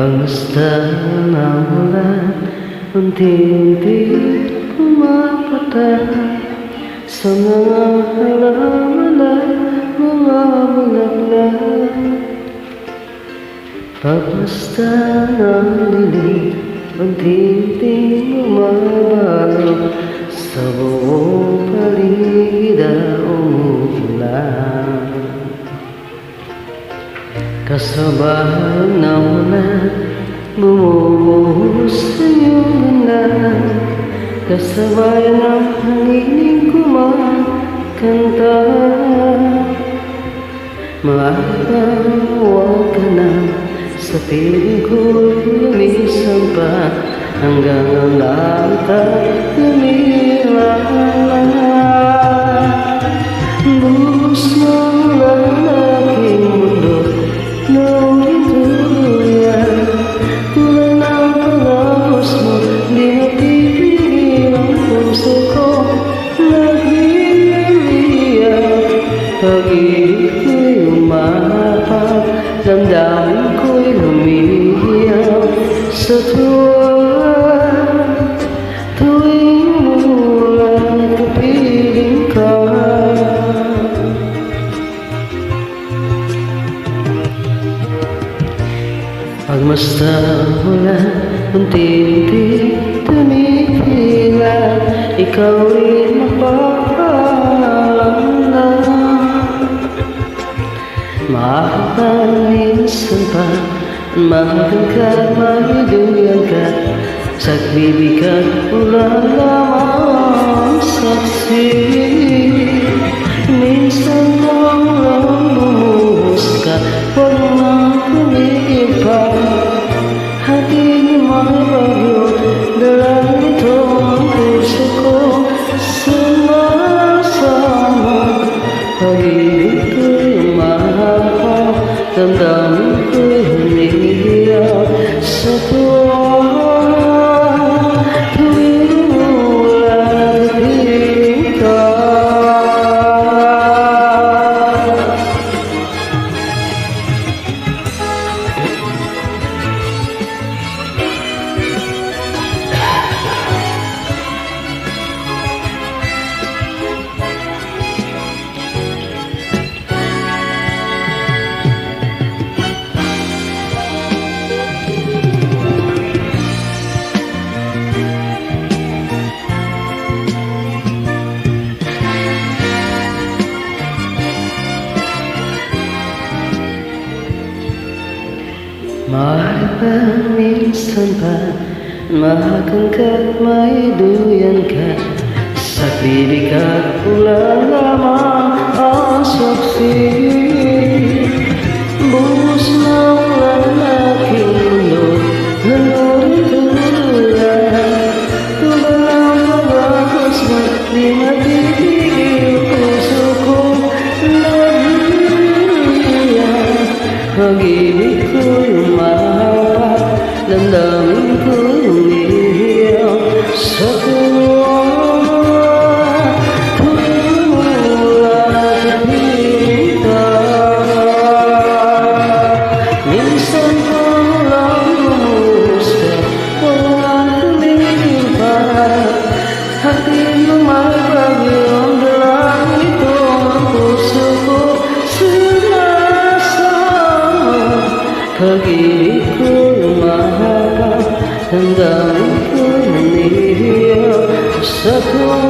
Bangsta ng ulan, unti-unti pumapatay sa mga halaman at mga bulaklak. Bangsta ng dilim, unti-unti bumabago sa buong paligid at umuulan. Kasabay ng ulan, bumubuhos sa iyong ganda. Kasabay ng hangin kumakanta. Maaawa ka na, sa piling ko'y lumisan pa, hanggang ang langit ay lumilaan. Buhos ng ulan aking mundo, naulit tuluyan. Tulad ng pangahos mo, di mapipigil ang puso ko. Nagliliyak, pag-ibig ko'y umapaw, damdamin ko'y humihiyaw sa tuwa. Tuwing umulan, kapiling ka. Pagmasta ulan, unti-unti tumikilan, ikaw rin magpapaalam na. Mahal minsan pa, mahal ka, mahiduyan ka, sagbibi ka, ulan lamang saksi. Minsan lang bumuhos ka, huwag nang tumigil pa. Hangin mga bagyo, dala nito ang puso ko. Sumasama, pag-ibig ko'y umahaw, damdamin ko'y humihiyaw sa tuwa. Tuwing umulan, kapiling ka. Mahal pa minsan pa, mahagan ka't maiduyan ka, sagbibi ka't ulan lamang ang saksi. Buhos ng ulan aking mundo, nanurin tuluyan. Tulad ng pag-ahos mo't di mapipigil puso ko. Nagliliyak, pag-ibig ko'y umahaw, damdamin ko'y humihiyaw sa tuwa. Tuwing umulan, kapiling ka. Minsan ko lang bumuhos ka, walang tumigil pa. Hangin ng mga bagyo, ang dalang ito ang puso ko. Pag-ibig ko'y umahaw, damdamin ko'y humihiyaw sa tuwa.